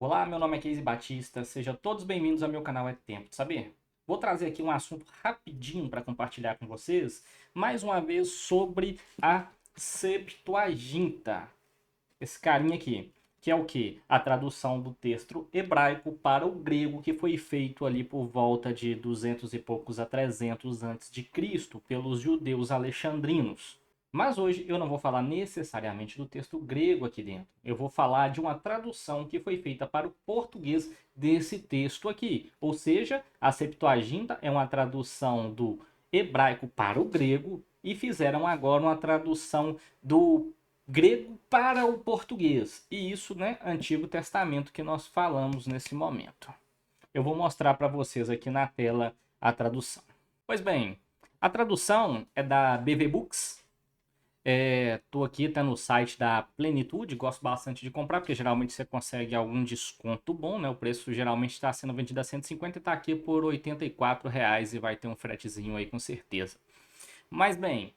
Olá, meu nome é Casey Batista, sejam todos bem-vindos ao meu canal É Tempo de Saber. Vou trazer aqui um assunto rapidinho para compartilhar com vocês, mais uma vez sobre a Septuaginta. Esse carinha aqui, que é o quê? A tradução do texto hebraico para o grego, que foi feito ali por volta de 200 e poucos a 300 antes de Cristo pelos judeus alexandrinos. Mas hoje eu não vou falar necessariamente do texto grego aqui dentro. Eu vou falar de uma tradução que foi feita para o português desse texto aqui. Ou seja, a Septuaginta é uma tradução do hebraico para o grego e fizeram agora uma tradução do grego para o português. E isso, né, Antigo Testamento que nós falamos nesse momento. Eu vou mostrar para vocês aqui na tela a tradução. Pois bem, a tradução é da BV Books. Tô aqui, tá no site da Plenitude, gosto bastante de comprar, porque geralmente você consegue algum desconto bom, né? O preço geralmente está sendo vendido a 150 e está aqui por R$ 84 e vai ter um fretezinho aí com certeza. Mas bem,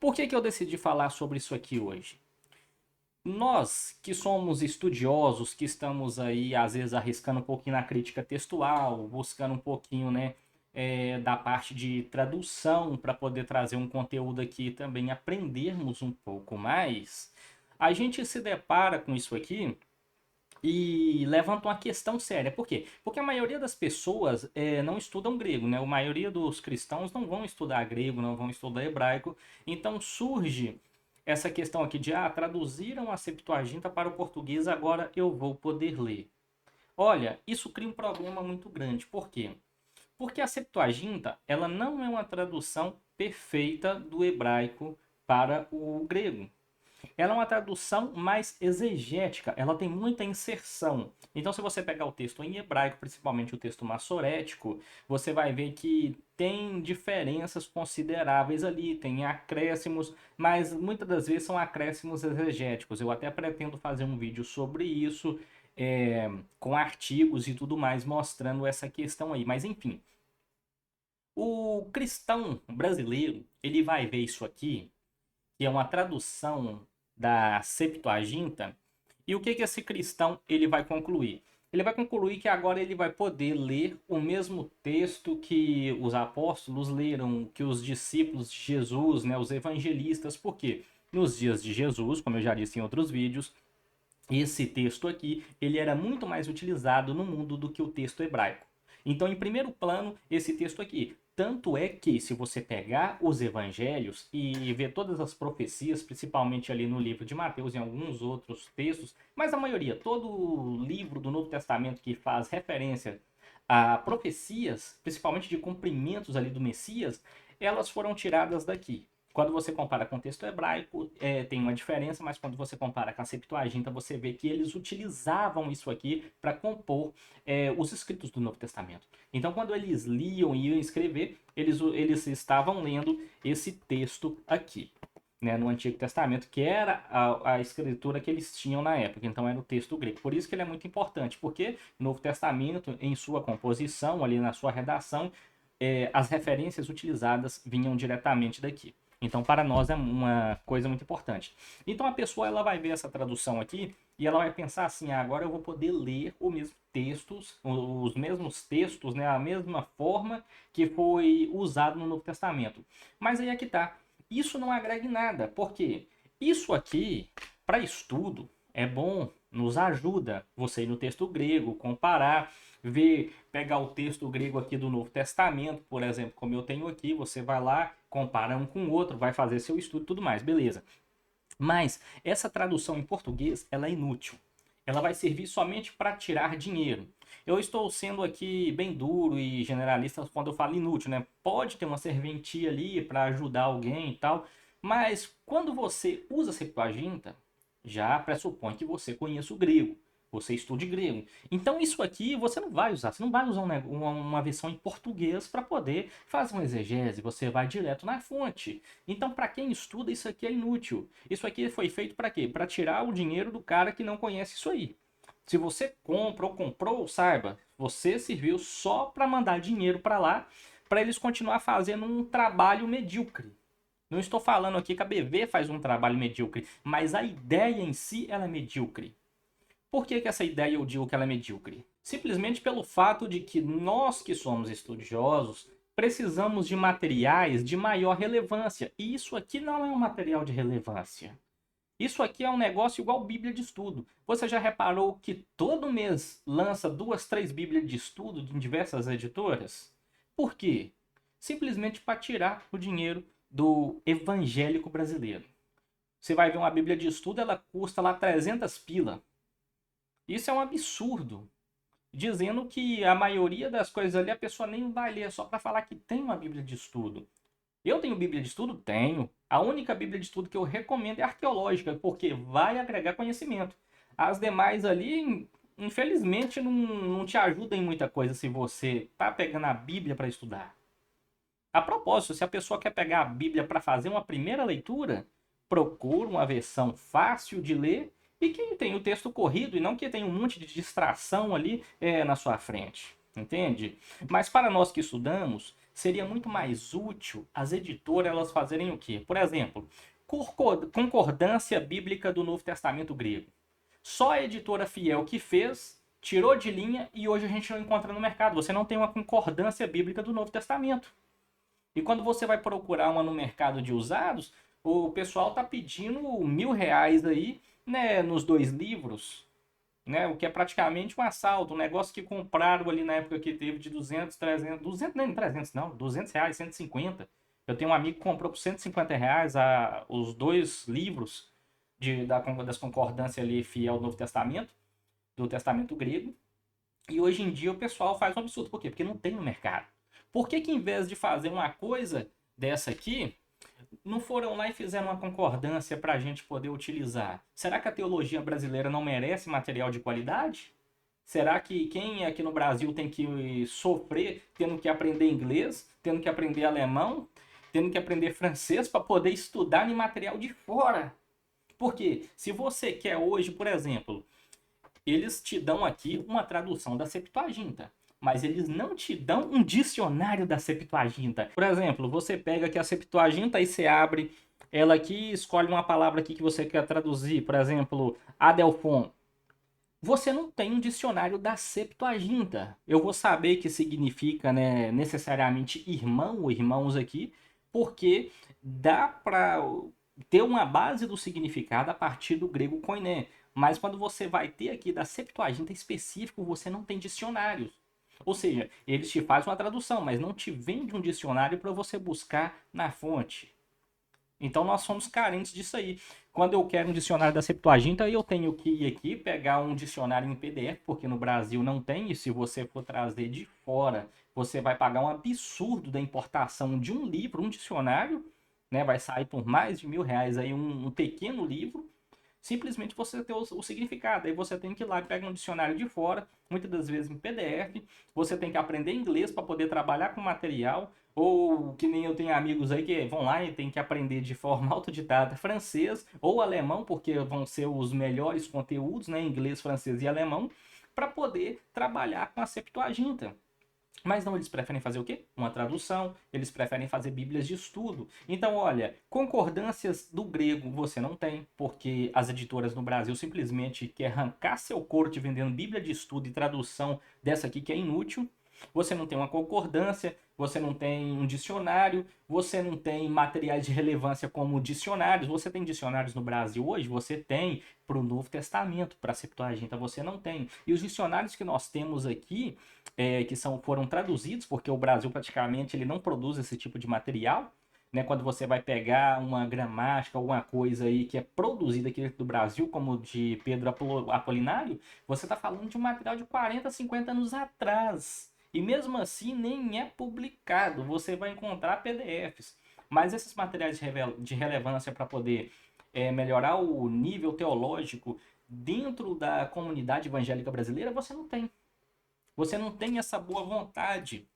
por que eu decidi falar sobre isso aqui hoje? Nós que somos estudiosos, que estamos aí às vezes arriscando um pouquinho na crítica textual, buscando um pouquinho, né, da parte de tradução para poder trazer um conteúdo aqui e também aprendermos um pouco mais, a gente se depara com isso aqui e levanta uma questão séria. Por quê? Porque a maioria das pessoas não estudam grego, né? A maioria dos cristãos não vão estudar grego, não vão estudar hebraico. Então surge essa questão aqui de, traduziram a Septuaginta para o português, agora eu vou poder ler. Olha, isso cria um problema muito grande. Por quê? Porque a Septuaginta, ela não é uma tradução perfeita do hebraico para o grego. Ela é uma tradução mais exegética, ela tem muita inserção. Então, se você pegar o texto em hebraico, principalmente o texto massorético, você vai ver que tem diferenças consideráveis ali, tem acréscimos, mas muitas das vezes são acréscimos exegéticos. Eu até pretendo fazer um vídeo sobre isso, com artigos e tudo mais, mostrando essa questão aí. Mas, enfim, o cristão brasileiro, ele vai ver isso aqui que é uma tradução da Septuaginta. E o que que esse cristão ele vai concluir? Ele vai concluir que agora ele vai poder ler o mesmo texto que os apóstolos leram, que os discípulos de Jesus, né, os evangelistas, porque nos dias de Jesus, como eu já disse em outros vídeos, esse texto aqui, ele era muito mais utilizado no mundo do que o texto hebraico. Então, em primeiro plano, esse texto aqui. Tanto é que, se você pegar os evangelhos e ver todas as profecias, principalmente ali no livro de Mateus e em alguns outros textos, mas a maioria, todo livro do Novo Testamento que faz referência a profecias, principalmente de cumprimentos ali do Messias, elas foram tiradas daqui. Quando você compara com o texto hebraico, tem uma diferença, mas quando você compara com a Septuaginta, você vê que eles utilizavam isso aqui para compor os escritos do Novo Testamento. Então, quando eles liam e iam escrever, eles estavam lendo esse texto aqui, né, no Antigo Testamento, que era a escritura que eles tinham na época. Então, era o texto grego. Por isso que ele é muito importante, porque o Novo Testamento, em sua composição, ali na sua redação, as referências utilizadas vinham diretamente daqui. Então, para nós é uma coisa muito importante. Então, a pessoa ela vai ver essa tradução aqui e ela vai pensar assim: agora eu vou poder ler o mesmo textos, os mesmos textos, né, a mesma forma que foi usado no Novo Testamento. Mas aí é que tá. Isso não agrega em nada. Por quê? Isso aqui, para estudo, é bom, nos ajuda você ir no texto grego, comparar, ver, pegar o texto grego aqui do Novo Testamento, por exemplo, como eu tenho aqui, você vai lá, compara um com o outro, vai fazer seu estudo e tudo mais, beleza. Mas essa tradução em português, ela é inútil. Ela vai servir somente para tirar dinheiro. Eu estou sendo aqui bem duro e generalista quando eu falo inútil, né? Pode ter uma serventia ali para ajudar alguém e tal, mas quando você usa a Septuaginta, já pressupõe que você conheça o grego, você estude grego. Então isso aqui você não vai usar, você não vai usar uma versão em português para poder fazer uma exegese, você vai direto na fonte. Então para quem estuda isso aqui é inútil. Isso aqui foi feito para quê? Para tirar o dinheiro do cara que não conhece isso aí. Se você compra ou comprou, saiba, você serviu só para mandar dinheiro para lá, para eles continuar fazendo um trabalho medíocre. Não estou falando aqui que a BV faz um trabalho medíocre, mas a ideia em si ela é medíocre. Por que essa ideia eu digo que ela é medíocre? Simplesmente pelo fato de que nós que somos estudiosos precisamos de materiais de maior relevância. E isso aqui não é um material de relevância. Isso aqui é um negócio igual Bíblia de estudo. Você já reparou que todo mês lança 2, 3 Bíblias de estudo em diversas editoras? Por quê? Simplesmente para tirar o dinheiro do evangélico brasileiro. Você vai ver uma Bíblia de estudo, ela custa lá 300 pila. Isso é um absurdo. Dizendo que a maioria das coisas ali a pessoa nem vai ler, só para falar que tem uma Bíblia de estudo. Eu tenho Bíblia de estudo? Tenho. A única Bíblia de estudo que eu recomendo é a arqueológica, porque vai agregar conhecimento. As demais ali, infelizmente, não te ajudam em muita coisa se você tá pegando a Bíblia para estudar. A propósito, se a pessoa quer pegar a Bíblia para fazer uma primeira leitura, procura uma versão fácil de ler e que tem o texto corrido e não que tenha um monte de distração ali na sua frente. Entende? Mas para nós que estudamos, seria muito mais útil as editoras elas fazerem o quê? Por exemplo, concordância bíblica do Novo Testamento grego. Só a editora Fiel que fez, tirou de linha e hoje a gente não encontra no mercado. Você não tem uma concordância bíblica do Novo Testamento. E quando você vai procurar uma no mercado de usados, o pessoal tá pedindo R$ 1.000 aí, né, nos 2 livros, né, o que é praticamente um assalto, um negócio que compraram ali na época que teve de 200, 300, 200 nem 300 não, R$ 200, 150. Eu tenho um amigo que comprou por R$ 150 os 2 livros das concordâncias ali fiel ao Novo Testamento, do Testamento grego. E hoje em dia o pessoal faz um absurdo. Por quê? Porque não tem no mercado. Por que que em vez de fazer uma coisa dessa aqui, não foram lá e fizeram uma concordância para a gente poder utilizar? Será que a teologia brasileira não merece material de qualidade? Será que quem aqui no Brasil tem que sofrer tendo que aprender inglês, tendo que aprender alemão, tendo que aprender francês para poder estudar em material de fora? Porque se você quer hoje, por exemplo, eles te dão aqui uma tradução da Septuaginta, mas eles não te dão um dicionário da Septuaginta. Por exemplo, você pega aqui a Septuaginta e você abre ela aqui, escolhe uma palavra aqui que você quer traduzir, por exemplo, adelphon. Você não tem um dicionário da Septuaginta. Eu vou saber que significa, né, necessariamente irmão ou irmãos aqui, porque dá para ter uma base do significado a partir do grego koiné. Mas quando você vai ter aqui da Septuaginta específico, você não tem dicionários. Ou seja, eles te fazem uma tradução, mas não te vende um dicionário para você buscar na fonte. Então nós somos carentes disso aí. Quando eu quero um dicionário da Septuaginta, eu tenho que ir aqui pegar um dicionário em PDF, porque no Brasil não tem, e se você for trazer de fora, você vai pagar um absurdo da importação de um livro, um dicionário, né? Vai sair por mais de R$ 1.000 aí um pequeno livro, simplesmente você ter o significado. Aí você tem que ir lá e pega um dicionário de fora, muitas das vezes em PDF. Você tem que aprender inglês para poder trabalhar com material. Ou que nem eu tenho amigos aí que vão lá e tem que aprender de forma autodidata francês ou alemão, porque vão ser os melhores conteúdos, né? Inglês, francês e alemão, para poder trabalhar com a Septuaginta. Mas não, eles preferem fazer o quê? Uma tradução, eles preferem fazer bíblias de estudo. Então, olha, concordâncias do grego você não tem, porque as editoras no Brasil simplesmente querem arrancar seu couro te vendendo bíblia de estudo e tradução dessa aqui que é inútil. Você não tem uma concordância, você não tem um dicionário, você não tem materiais de relevância como dicionários. Você tem dicionários no Brasil hoje? Você tem para o Novo Testamento, para a Septuaginta você não tem. E os dicionários que nós temos aqui, foram traduzidos, porque o Brasil praticamente ele não produz esse tipo de material, né? Quando você vai pegar uma gramática, alguma coisa aí que é produzida aqui do Brasil, como de Pedro Apolinário, você está falando de um material de 40, 50 anos atrás. E mesmo assim nem é publicado. Você vai encontrar PDFs. Mas esses materiais de relevância para poder melhorar o nível teológico dentro da comunidade evangélica brasileira, você não tem. Você não tem essa boa vontade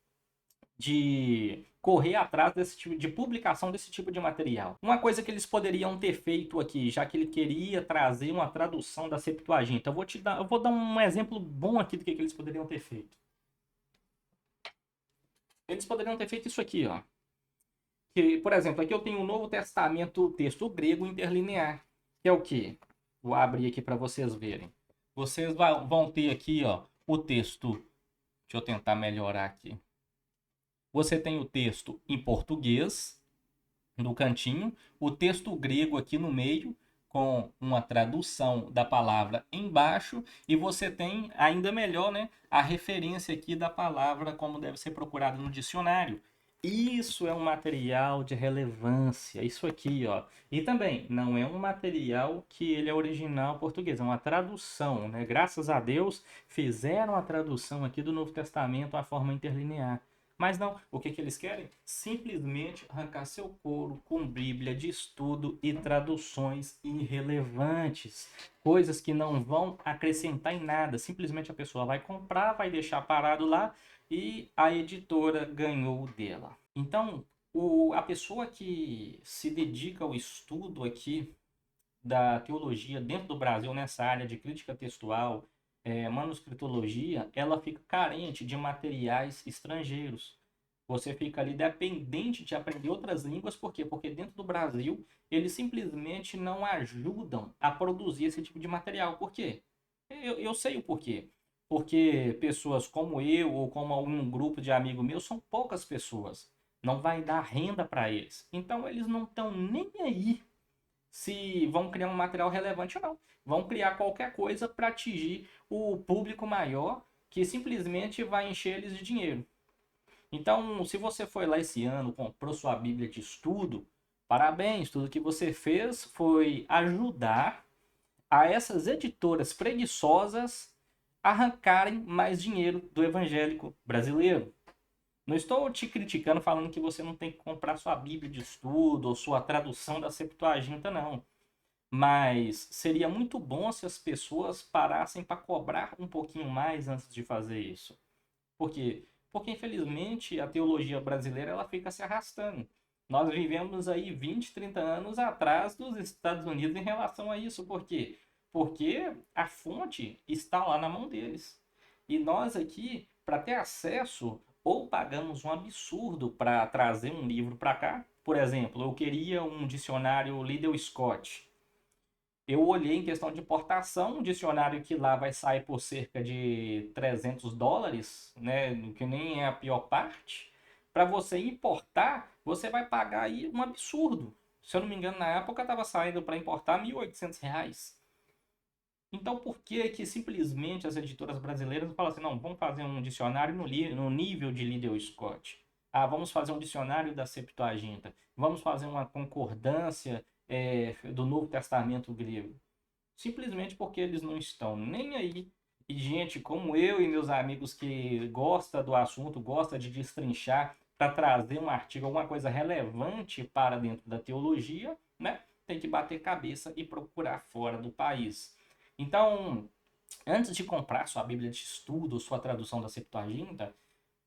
de correr atrás desse tipo de publicação desse tipo de material. Uma coisa que eles poderiam ter feito aqui, já que ele queria trazer uma tradução da Septuaginta, eu vou dar um exemplo bom aqui do que eles poderiam ter feito. Eles poderiam ter feito isso aqui, ó. Que, por exemplo, aqui eu tenho o Novo Testamento, texto grego interlinear, que é o quê? Vou abrir aqui para vocês verem. Vocês vão ter aqui, ó, o texto. Deixa eu tentar melhorar aqui. Você tem o texto em português no cantinho, o texto grego aqui no meio, com uma tradução da palavra embaixo, e você tem, ainda melhor, né, a referência aqui da palavra como deve ser procurada no dicionário. Isso é um material de relevância, isso aqui, ó. E também, não é um material que ele é original português, é uma tradução, né? Graças a Deus, fizeram a tradução aqui do Novo Testamento à forma interlinear. Mas não, o que eles querem? Simplesmente arrancar seu couro com Bíblia de estudo e traduções irrelevantes. Coisas que não vão acrescentar em nada. Simplesmente a pessoa vai comprar, vai deixar parado lá e a editora ganhou dela. Então, a pessoa que se dedica ao estudo aqui da teologia dentro do Brasil, nessa área de crítica textual, manuscritologia, ela fica carente de materiais estrangeiros. Você fica ali dependente de aprender outras línguas, por quê? Porque dentro do Brasil, eles simplesmente não ajudam a produzir esse tipo de material. Por quê? Eu sei o porquê. Porque pessoas como eu ou como um grupo de amigos meus são poucas pessoas. Não vai dar renda para eles. Então eles não estão nem aí se vão criar um material relevante ou não. Vão criar qualquer coisa para atingir o público maior que simplesmente vai encher eles de dinheiro. Então, se você foi lá esse ano, comprou sua Bíblia de estudo, parabéns, tudo que você fez foi ajudar a essas editoras preguiçosas arrancarem mais dinheiro do evangélico brasileiro. Não estou te criticando falando que você não tem que comprar sua Bíblia de estudo ou sua tradução da Septuaginta, não. Mas seria muito bom se as pessoas parassem para cobrar um pouquinho mais antes de fazer isso. Por quê? Porque infelizmente a teologia brasileira ela fica se arrastando. Nós vivemos aí 20, 30 anos atrás dos Estados Unidos em relação a isso. Por quê? Porque a fonte está lá na mão deles. E nós aqui, para ter acesso, ou pagamos um absurdo para trazer um livro para cá. Por exemplo, eu queria um dicionário Liddell Scott. Eu olhei em questão de importação, um dicionário que lá vai sair por cerca de US$ 300, né, que nem é a pior parte. Para você importar, você vai pagar aí um absurdo. Se eu não me engano, na época estava saindo para importar R$ 1.800. Então, por que que simplesmente as editoras brasileiras falam assim, não, vamos fazer um dicionário no nível de Liddell Scott. Ah, vamos fazer um dicionário da Septuaginta. Vamos fazer uma concordância do Novo Testamento grego. Simplesmente porque eles não estão nem aí. E gente como eu e meus amigos que gosta do assunto, gosta de destrinchar para trazer um artigo, alguma coisa relevante para dentro da teologia, né? Tem que bater cabeça e procurar fora do país. Então, antes de comprar sua Bíblia de estudo, sua tradução da Septuaginta,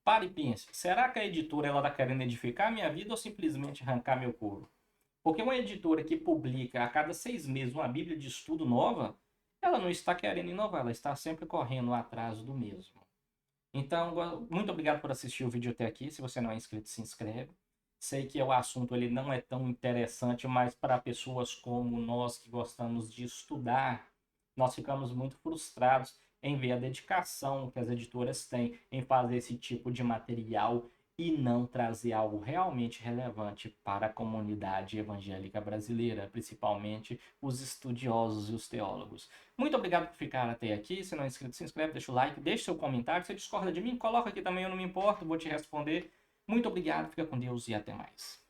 pare e pense, será que a editora ela está querendo edificar a minha vida ou simplesmente arrancar meu couro? Porque uma editora que publica a cada 6 meses uma Bíblia de estudo nova, ela não está querendo inovar, ela está sempre correndo atrás do mesmo. Então, muito obrigado por assistir o vídeo até aqui. Se você não é inscrito, se inscreve. Sei que o assunto ele não é tão interessante, mas para pessoas como nós que gostamos de estudar, nós ficamos muito frustrados em ver a dedicação que as editoras têm em fazer esse tipo de material e não trazer algo realmente relevante para a comunidade evangélica brasileira, principalmente os estudiosos e os teólogos. Muito obrigado por ficar até aqui. Se não é inscrito, se inscreve, deixa o like, deixa seu comentário. Se discorda de mim, coloca aqui também, eu não me importo, vou te responder. Muito obrigado, fica com Deus e até mais.